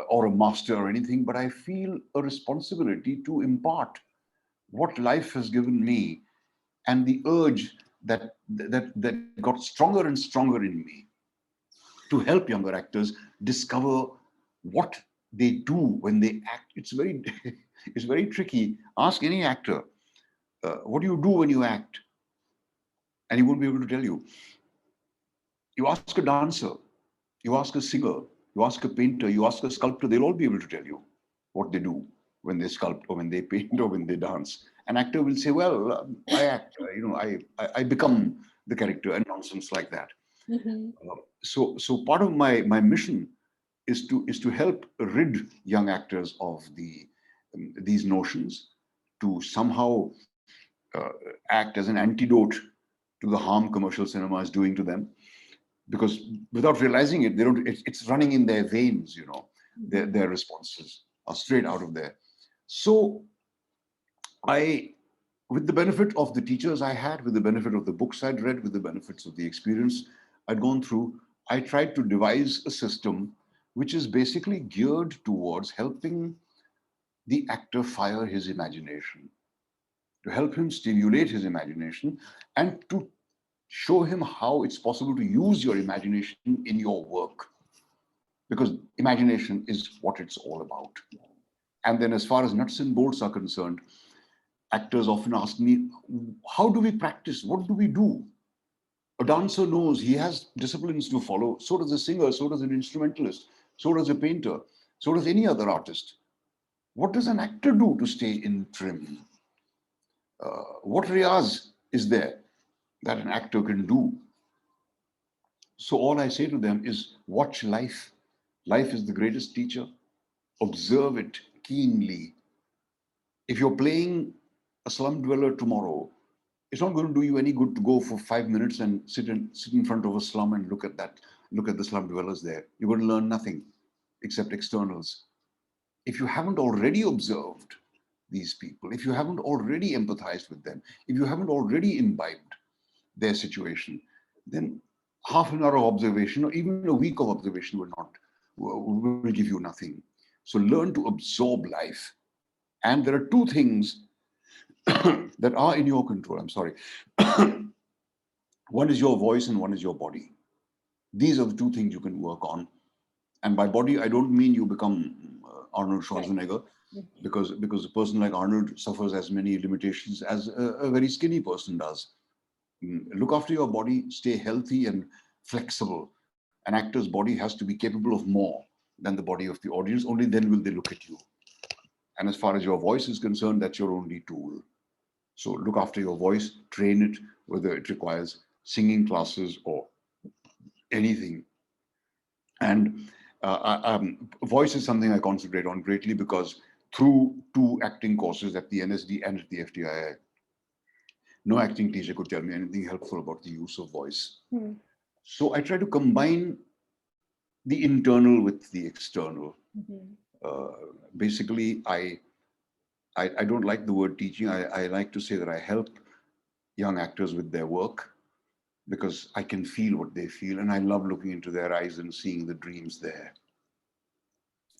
or a master or anything, but I feel a responsibility to impart what life has given me, and the urge that got stronger and stronger in me to help younger actors discover what they do when they act. It's very it's very tricky. Ask any actor, what do you do when you act? And he won't be able to tell you. You ask a dancer, you ask a singer, you ask a painter, you ask a sculptor, they'll all be able to tell you what they do when they sculpt or when they paint or when they dance. An actor will say, well, I act, I become the character, and nonsense like that. So part of my mission is to help rid young actors of these notions, to somehow act as an antidote to the harm commercial cinema is doing to them, because without realizing it, they don't. It's running in their veins. Their responses are straight out of there. So with the benefit of the teachers I had, with the benefit of the books I'd read, with the benefits of the experience I'd gone through, I tried to devise a system which is basically geared towards helping the actor fire his imagination, to help him stimulate his imagination, and to show him how it's possible to use your imagination in your work. Because imagination is what it's all about. And then as far as nuts and bolts are concerned, actors often ask me, how do we practice? What do we do? A dancer knows he has disciplines to follow. So does a singer, so does an instrumentalist, so does a painter, so does any other artist. What does an actor do to stay in trim? What riyaz is there that an actor can do? So all I say to them is watch life. Life is the greatest teacher. Observe it keenly. If you're playing a slum dweller tomorrow, it's not going to do you any good to go for 5 minutes and sit in front of a slum and look at the slum dwellers there. You're going to learn nothing except externals. If you haven't already observed these people, if you haven't already empathized with them, if you haven't already imbibed their situation, then half an hour of observation or even a week of observation will give you nothing. So learn to absorb life. And there are two things that are in your control. I'm sorry. One is your voice and one is your body. These are the two things you can work on. And by body, I don't mean you become Arnold Schwarzenegger, because a person like Arnold suffers as many limitations as a very skinny person does. Look after your body, stay healthy and flexible. An actor's body has to be capable of more than the body of the audience. Only then will they look at you. And as far as your voice is concerned, that's your only tool. So look after your voice, train it, whether it requires singing classes or anything. And voice is something I concentrate on greatly, because through 2 acting courses at the NSD and at the FTII, no acting teacher could tell me anything helpful about the use of voice. So I try to combine the internal with the external. Basically, I don't like the word teaching. I like to say that I help young actors with their work, because I can feel what they feel, and I love looking into their eyes and seeing the dreams there.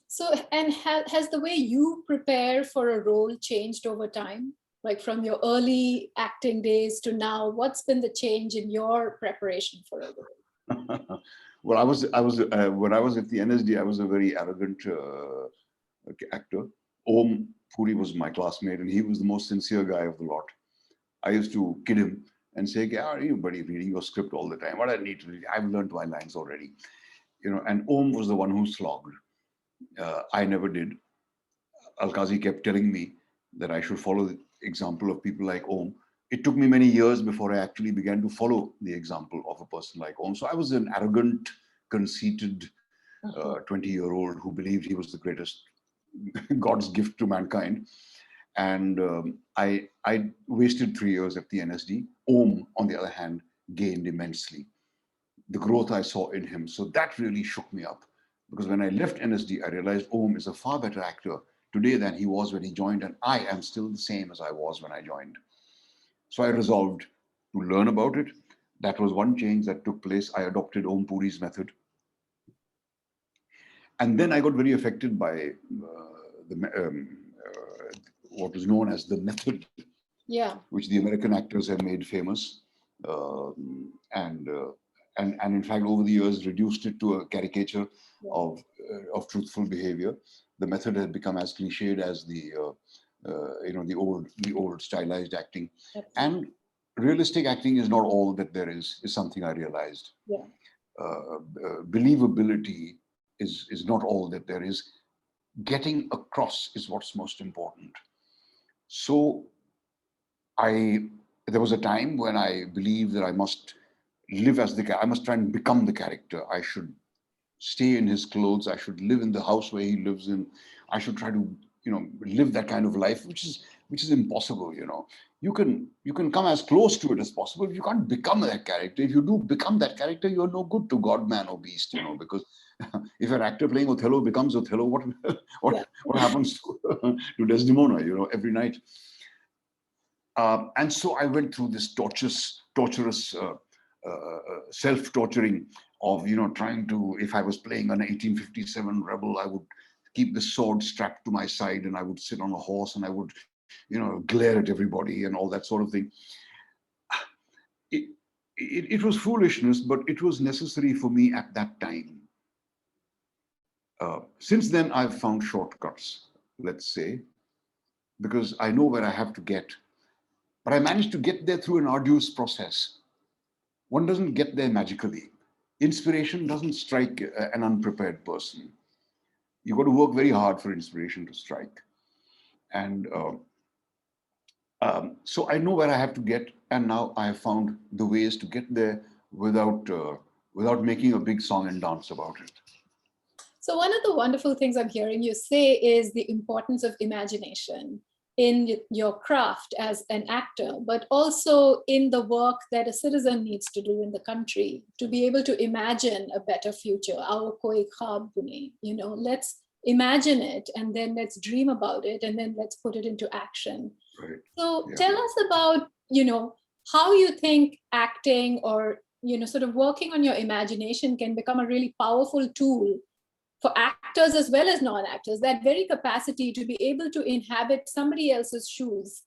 So, and has the way you prepare for a role changed over time? Like from your early acting days to now, what's been the change in your preparation for a role? Well, I was when I was at the NSD, I was a very arrogant actor. Om Puri was my classmate, and he was the most sincere guy of the lot. I used to kid him and say, "Yeah, everybody reading your script all the time. What I need to read, I've learned my lines already." And Om was the one who slogged. I never did. Al-Qazi kept telling me that I should follow the example of people like Om. It took me many years before I actually began to follow the example of a person like Om. So I was an arrogant, conceited 20-year-old who believed he was the greatest, God's gift to mankind. And I wasted 3 years at the NSD. Om, on the other hand, gained immensely. The growth I saw in him. So that really shook me up. Because when I left NSD, I realized Om is a far better actor today than he was when he joined, and I am still the same as I was when I joined. So I resolved to learn about it. That was one change that took place. I adopted Om Puri's method. And then I got very affected by what is known as the method, which the American actors have made famous. And in fact, over the years, reduced it to a caricature of truthful behavior. The method has become as cliched as the old stylized acting. And realistic acting is not all that there is something I realized. Believability is not all that there is. Getting across is what's most important. So there was a time when I believed that I must live as I must try and become the character. I should stay in his clothes. I should live in the house where he lives in. I should try to, live that kind of life, which is impossible. You can come as close to it as possible. But you can't become that character. If you do become that character, you're no good to God, man, or beast. Because if an actor playing Othello becomes Othello, what happens to Desdemona? Every night. And so I went through this torturous, self-torturing of, trying to, if I was playing an 1857 rebel, I would keep the sword strapped to my side and I would sit on a horse and I would, glare at everybody and all that sort of thing. It, it was foolishness, but it was necessary for me at that time. Since then, I've found shortcuts, let's say, because I know where I have to get. But I managed to get there through an arduous process. One doesn't get there magically. Inspiration doesn't strike an unprepared person. You've got to work very hard for inspiration to strike. And so I know where I have to get, and now I have found the ways to get there without making a big song and dance about it. So one of the wonderful things I'm hearing you say is the importance of imagination in your craft as an actor, but also in the work that a citizen needs to do in the country to be able to imagine a better future. Aao koi khwaab bune, let's imagine it and then let's dream about it and then let's put it into action. Right. So Yeah. tell us about, how you think acting or, sort of working on your imagination can become a really powerful tool for actors as well as non-actors, that very capacity to be able to inhabit somebody else's shoes,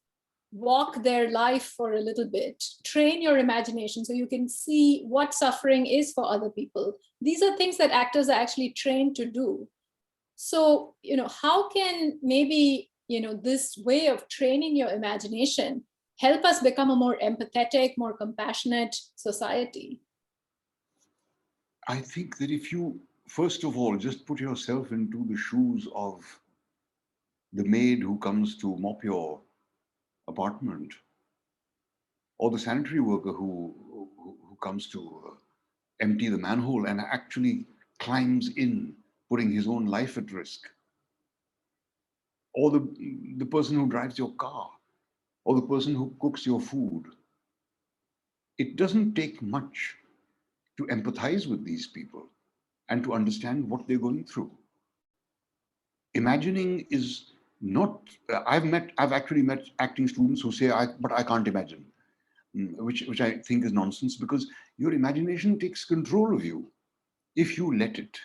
walk their life for a little bit, train your imagination so you can see what suffering is for other people. These are things that actors are actually trained to do. So, how can maybe, this way of training your imagination help us become a more empathetic, more compassionate society? I think that if you, first of all, just put yourself into the shoes of the maid who comes to mop your apartment, or the sanitary worker who comes to empty the manhole and actually climbs in, putting his own life at risk, or the person who drives your car, or the person who cooks your food. It doesn't take much to empathize with these people and to understand what they're going through. Imagining is not, I've actually met acting students who say, but I can't imagine, which I think is nonsense, because your imagination takes control of you if you let it.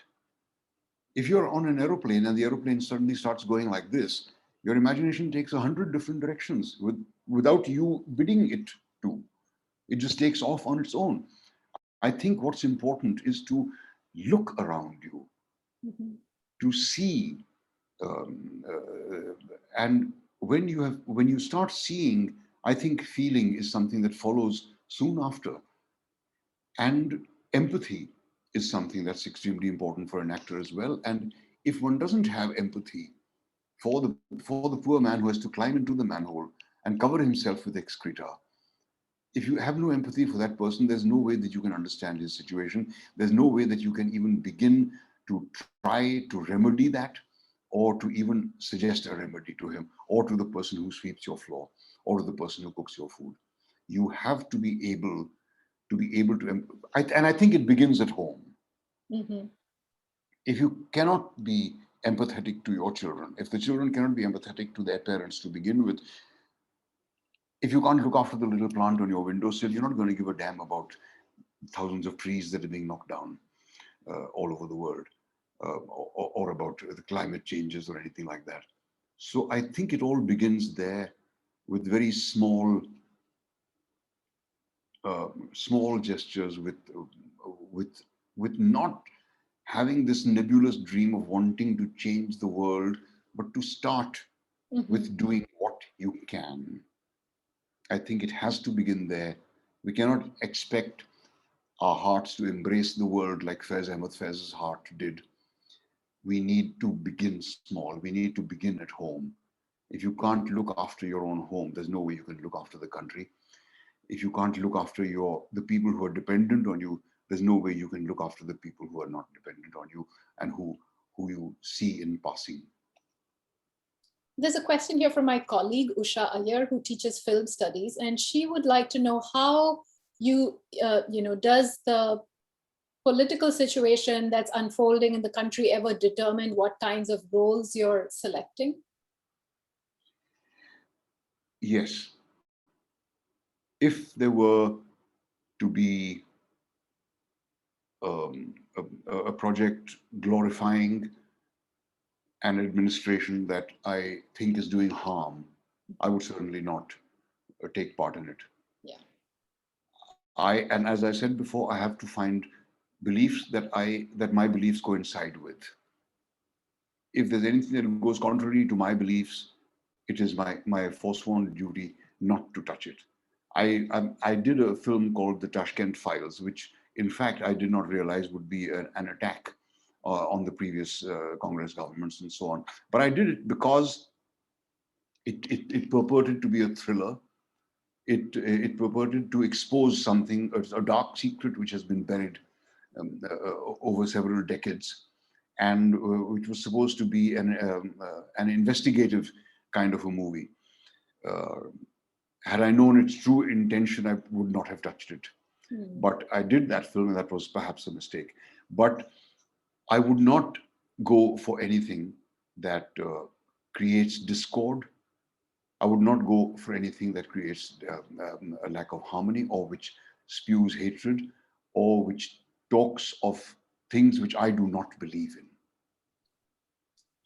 If you're on an aeroplane and the aeroplane suddenly starts going like this, your imagination takes 100 different directions without you bidding it to. It just takes off on its own. I think what's important is to look around you, to see, and when you start seeing, I think feeling is something that follows soon after. And empathy is something that's extremely important for an actor as well. And if one doesn't have empathy for the poor man who has to climb into the manhole and cover himself with excreta, if you have no empathy for that person, there's no way that you can understand his situation. There's no way that you can even begin to try to remedy that, or to even suggest a remedy to him, or to the person who sweeps your floor, or to the person who cooks your food. You have to be able to, and I think it begins at home. Mm-hmm. If you cannot be empathetic to your children, if the children cannot be empathetic to their parents to begin with, if you can't look after the little plant on your windowsill, you're not going to give a damn about thousands of trees that are being knocked down all over the world, or about the climate changes or anything like that. So I think it all begins there with very small gestures, with not having this nebulous dream of wanting to change the world, but to start with doing what you can. I think it has to begin there. We cannot expect our hearts to embrace the world like Faiz Ahmed Faiz's heart did. We need to begin small. We need to begin at home. If you can't look after your own home, there's no way you can look after the country. If you can't look after the people who are dependent on you, there's no way you can look after the people who are not dependent on you and who you see in passing. There's a question here from my colleague, Usha Iyer, who teaches film studies, and she would like to know how does the political situation that's unfolding in the country ever determine what kinds of roles you're selecting? Yes. If there were to be a project glorifying an administration that I think is doing harm, I would certainly not take part in it. Yeah. And as I said before, I have to find beliefs that my beliefs coincide with. If there's anything that goes contrary to my beliefs, it is my forsworn duty not to touch it. I did a film called The Tashkent Files, which in fact I did not realize would be an attack on the previous Congress governments and so on. But I did it because it purported to be a thriller. It purported to expose something, a dark secret which has been buried over several decades, and which was supposed to be an investigative kind of a movie. Had I known its true intention, I would not have touched it. But I did that film, and that was perhaps a mistake. But I would not go for anything that creates discord. I would not go for anything that creates a lack of harmony, or which spews hatred, or which talks of things which I do not believe in.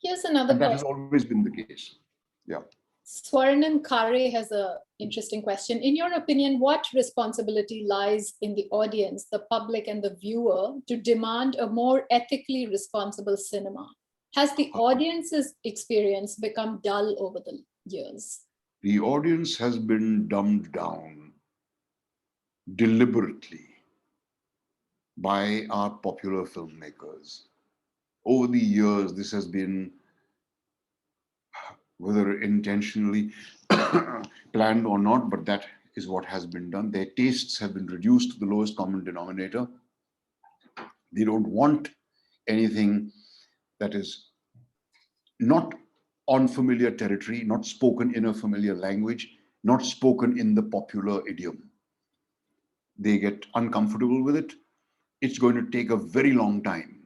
Here's another And that has question. always been the case. Yeah. Swarnim Kare has an interesting question. In your opinion, what responsibility lies in the audience, the public and the viewer, to demand a more ethically responsible cinema? Has the audience's experience become dull over the years? The audience has been dumbed down deliberately by our popular filmmakers. Over the years, this has been, whether intentionally planned or not, but that is what has been done. Their tastes have been reduced to the lowest common denominator. They don't want anything that is not on familiar territory, not spoken in a familiar language, not spoken in the popular idiom. They get uncomfortable with it. It's going to take a very long time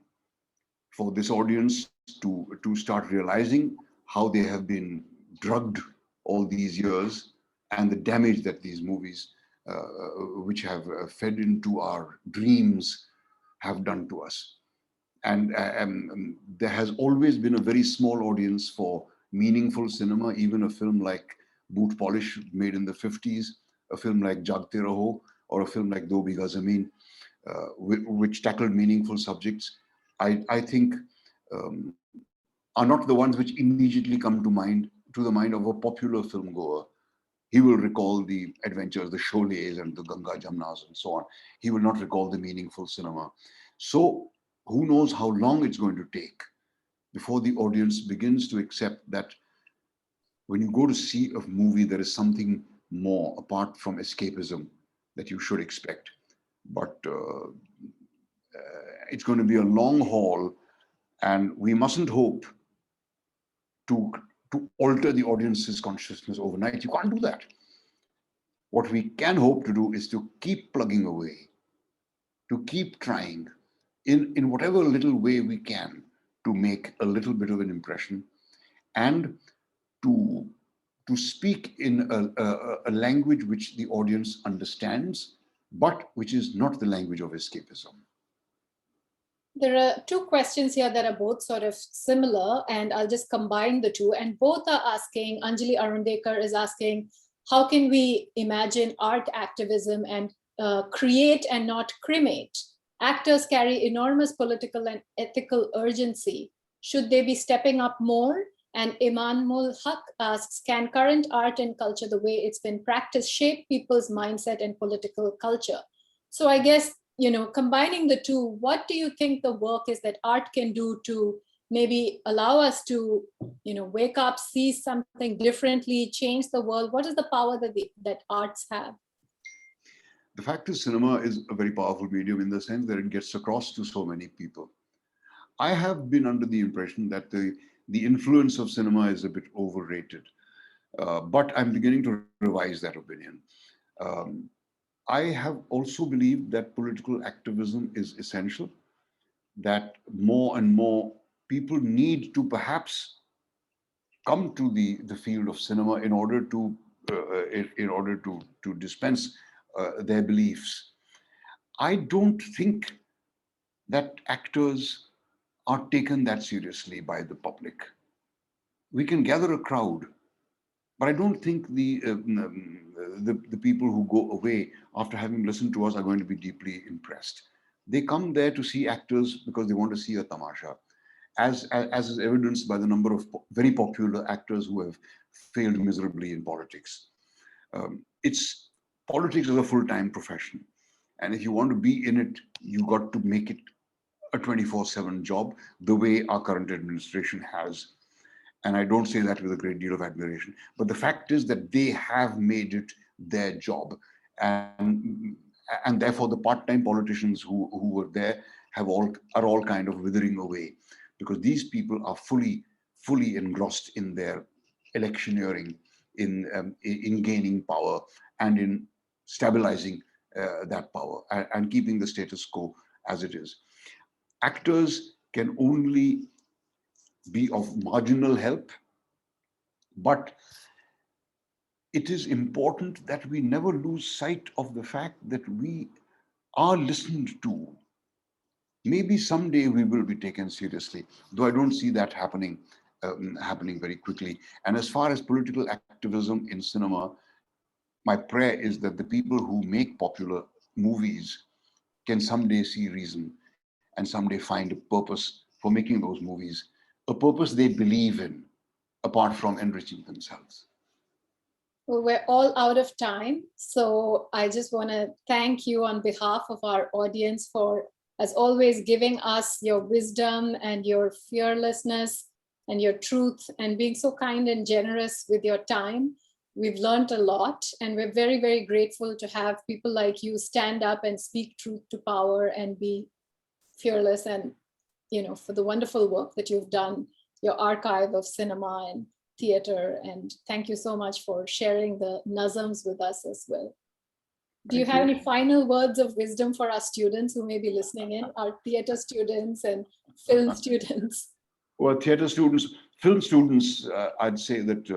for this audience to start realizing how they have been drugged all these years, and the damage that these movies, which have fed into our dreams, have done to us. And there has always been a very small audience for meaningful cinema. Even a film like Boot Polish, made in the 50s, a film like Jagte Raho, or a film like Do Bigha Zameen, which tackled meaningful subjects, I think are not the ones which immediately come to the mind of a popular film goer. He will recall the adventures, the Sholais and the Ganga Jamnas and so on. He will not recall the meaningful cinema. So who knows how long it's going to take before the audience begins to accept that when you go to see a movie, there is something more apart from escapism that you should expect. But it's going to be a long haul, and we mustn't hope to alter the audience's consciousness overnight. You can't do that. What we can hope to do is to keep plugging away, to keep trying in whatever little way we can to make a little bit of an impression, and to speak in a language which the audience understands, but which is not the language of escapism. There are two questions here that are both sort of similar, and I'll just combine the two. And both are asking, Anjali Arundekar is asking, how can we imagine art activism and create and not cremate? Actors carry enormous political and ethical urgency. Should they be stepping up more? And Imanul Haq asks, can current art and culture, the way it's been practiced, shape people's mindset and political culture? So I guess, combining the two, what do you think the work is that art can do to maybe allow us to, wake up, see something differently, change the world? What is the power that arts have? The fact is, cinema is a very powerful medium in the sense that it gets across to so many people. I have been under the impression that the influence of cinema is a bit overrated, but I'm beginning to revise that opinion. I have also believed that political activism is essential, that more and more people need to perhaps come to the field of cinema in order to dispense their beliefs. I don't think that actors are taken that seriously by the public. We can gather a crowd, but I don't think the people who go away after having listened to us are going to be deeply impressed. They come there to see actors because they want to see a tamasha, as is evidenced by the number of very popular actors who have failed miserably in politics. It's politics is a full-time profession, and if you want to be in it, you got to make it a 24/7 job, the way our current administration has. And I don't say that with a great deal of admiration, but the fact is that they have made it their job, and therefore the part-time politicians who were there are all kind of withering away, because these people are fully engrossed in their electioneering, in gaining power and in stabilizing that power and keeping the status quo as it is. Actors can only be of marginal help, but it is important that we never lose sight of the fact that we are listened to. Maybe someday we will be taken seriously, though I don't see that happening very quickly. And as far as political activism in cinema, my prayer is that the people who make popular movies can someday see reason and someday find a purpose for making those movies, a purpose they believe in, apart from enriching themselves. Well, we're all out of time. So I just want to thank you on behalf of our audience for, as always, giving us your wisdom and your fearlessness and your truth and being so kind and generous with your time. We've learned a lot, and we're very, very grateful to have people like you stand up and speak truth to power and be fearless, and, you know, for the wonderful work that you've done, your archive of cinema and theater. And thank you so much for sharing the nazams with us as well. Do you have any final words of wisdom for our students who may be listening in, our theater students and film students? Well, theater students, film students, I'd say that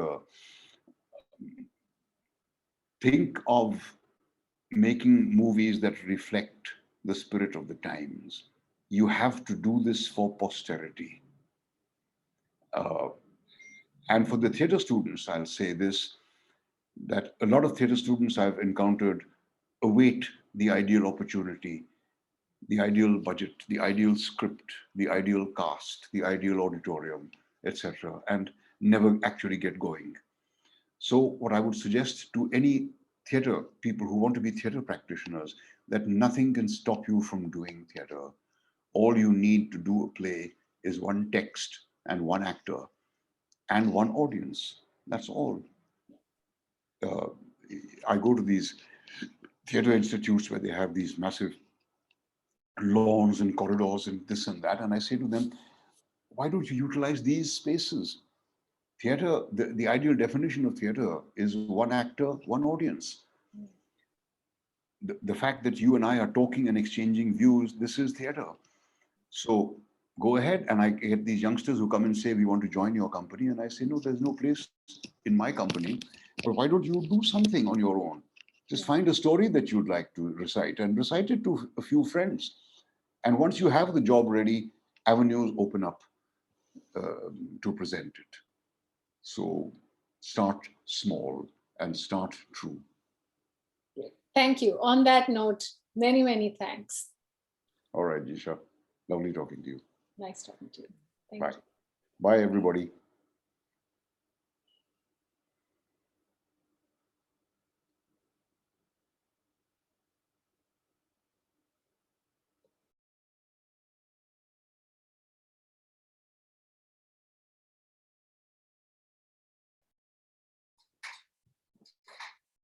think of making movies that reflect the spirit of the times. You have to do this for posterity. And for the theater students, I'll say this, that a lot of theater students I've encountered await the ideal opportunity, the ideal budget, the ideal script, the ideal cast, the ideal auditorium, etc., and never actually get going. So what I would suggest to any theater people who want to be theater practitioners, that nothing can stop you from doing theater. All you need to do a play is one text and one actor and one audience. That's all. I go to these theater institutes where they have these massive lawns and corridors and this and that, and I say to them, why don't you utilize these spaces? Theater, the ideal definition of theater is one actor, one audience. The fact that you and I are talking and exchanging views, this is theater. So go ahead, and I get these youngsters who come and say, we want to join your company. And I say, no, there's no place in my company, but why don't you do something on your own? Just find a story that you'd like to recite and recite it to a few friends. And once you have the job ready, avenues open up to present it. So start small and start true. Thank you. On that note, many, many thanks. All right, Jisha. Lovely talking to you. Nice talking to you. Thank Bye. you. Bye, everybody.